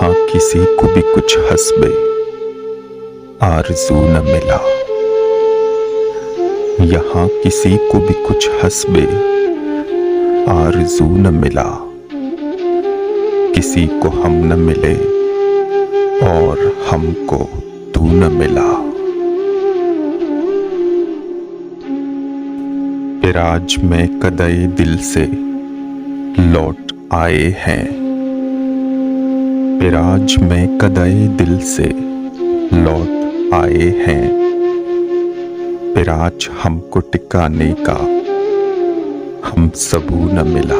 यहाँ किसी को भी कुछ हस्बे आरज़ू न मिला। यहाँ किसी को भी कुछ हस्बे आरज़ू न मिला। किसी को हम न मिले और हमको तू न मिला। फिर आज मैं कदए दिल से लौट आए हैं। फिर आज मैं कदए दिल से लौट आए हैं। फिर आज हमको टिकाने का हम सबू न मिला।